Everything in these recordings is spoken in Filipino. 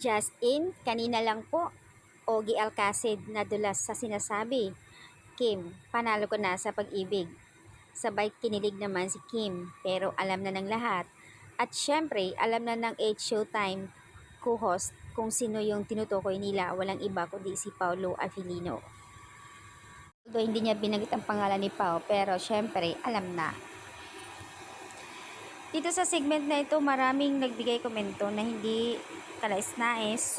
Just in, kanina lang po, Ogie Alcacid nadulas sa sinasabi, Kim, panalo ko na sa pag-ibig. Sabay kinilig naman si Kim, pero alam na ng lahat. At syempre, alam na ng 8 Showtime co-host kung sino yung tinutukoy nila, walang iba kundi si Paolo Avellino. Although hindi niya binanggit ang pangalan ni Pao, pero syempre, alam na. Dito sa segment na ito, maraming nagbigay komento na hindi kanais-nais.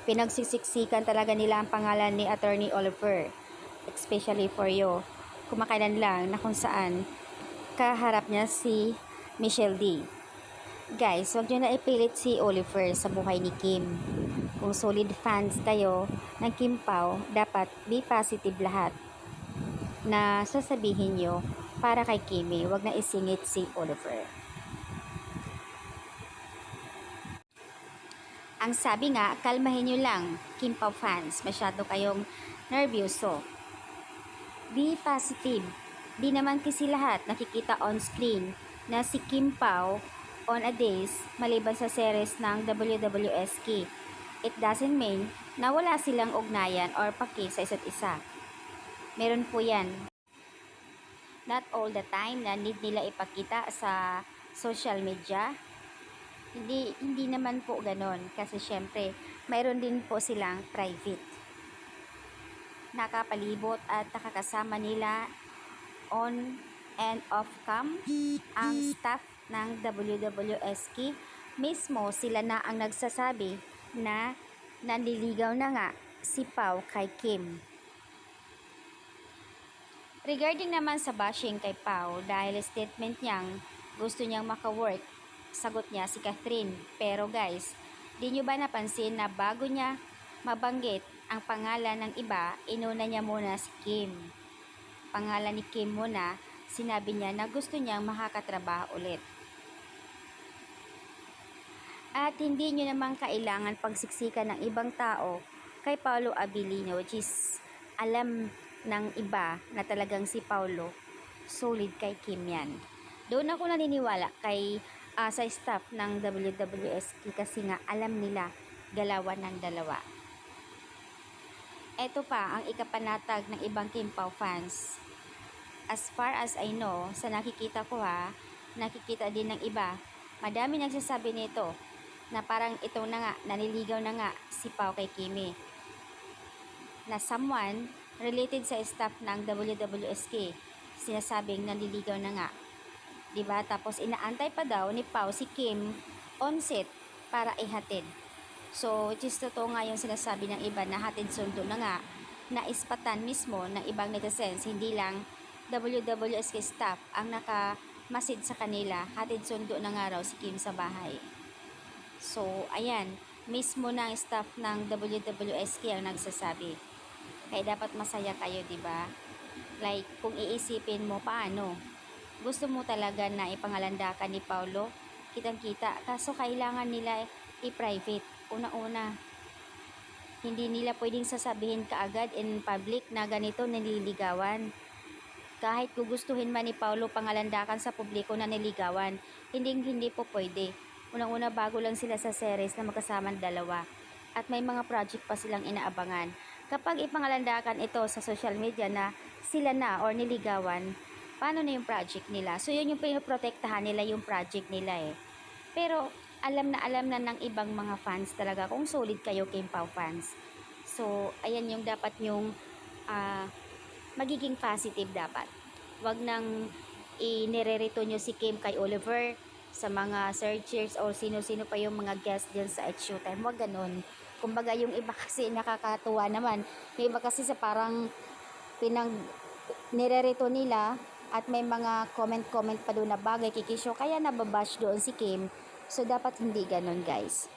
Pinagsisiksikan talaga nila ang pangalan ni Attorney Oliver, especially for you. Kumakailan lang na kung saan kaharap niya si Michelle D. Guys, wag nyo na ipilit si Oliver sa buhay ni Kim. Kung solid fans kayo ng Kim Pao, dapat be positive lahat na sasabihin nyo para kay Kimi. Wag na isingit si Oliver. Ang sabi nga, kalmahin nyo lang, Kim Pao fans. Masyado kayong nervyoso. Be positive. Di naman kasi lahat nakikita on screen na si Kim Pao on a days maliban sa series ng WWSK. It doesn't mean na wala silang ugnayan or paki sa isa't isa. Meron po yan. Not all the time na need nila ipakita sa social media. Hindi naman po ganon kasi syempre mayroon din po silang private. Nakapalibot at nakakasama nila on and off cam ang staff ng WWSK. Mismo sila na ang nagsasabi na nanliligaw na nga si Pao kay Kim. Regarding naman sa bashing kay Pao, dahil statement niyang gusto niyang makawork, sagot niya si Catherine. Pero guys, di nyo ba napansin na bago niya mabanggit ang pangalan ng iba, inuna niya muna si Kim. Pangalan ni Kim muna, sinabi niya na gusto niyang makakatrabaho ulit. At hindi nyo naman kailangan pagsiksikan ng ibang tao kay Paolo Avellino, which is alam ng iba na talagang si Paolo solid kay Kim yan. Doon ako naniniwala kay sa staff ng WWSK kasi nga alam nila galawan ng dalawa. Ito pa ang ikapanatag ng ibang Kim Pao fans. As far as I know, sa nakikita ko nakikita din ng iba, madami nagsasabi nito na parang ito na nga, naniligaw na nga si Pao kay Kimi. Na someone related sa staff ng WWSK, sinasabing nanliligaw na nga. Diba? Tapos inaantay pa daw ni Pao si Kim on set para ihatid. So, which is totoo nga yung sinasabi ng iba na hatid sundo na nga, na ispatan mismo ng ibang netizens, hindi lang WWSK staff ang nakamasid sa kanila, hatid sundo na nga raw si Kim sa bahay. So, ayan, mismo ng staff ng WWSK ang nagsasabi. Kaya dapat masaya kayo, diba? Like, kung iisipin mo, paano? Gusto mo talaga na ipangalandakan ni Paolo? Kitang-kita. Kaso kailangan nila i-private. Una-una, hindi nila pwedeng sasabihin kaagad in public na ganito nililigawan. Kahit gugustuhin man ni Paolo pangalandakan sa publiko na niligawan, hindi po pwede. Unang-una, bago lang sila sa series na magkasama dalawa. At may mga project pa silang inaabangan. Kapag ipangalandakan ito sa social media na sila na or niligawan, paano na yung project nila? So, yun yung pinoprotektahan nila yung project nila eh. Pero, alam na ng ibang mga fans talaga kung solid kayo Kim Pao fans. So, ayan yung dapat yung magiging positive dapat. Wag nang inirerito nyo si Kim kay Oliver sa mga searchers o sino-sino pa yung mga guest dyan sa Showtime. Wag ganun. Kumbaga yung iba kasi nakakatuwa naman. Yung iba kasi sa parang nirerito nila at may mga comment pa doon na bagay kikisyo kaya nababash doon si Kim. So dapat hindi ganun guys.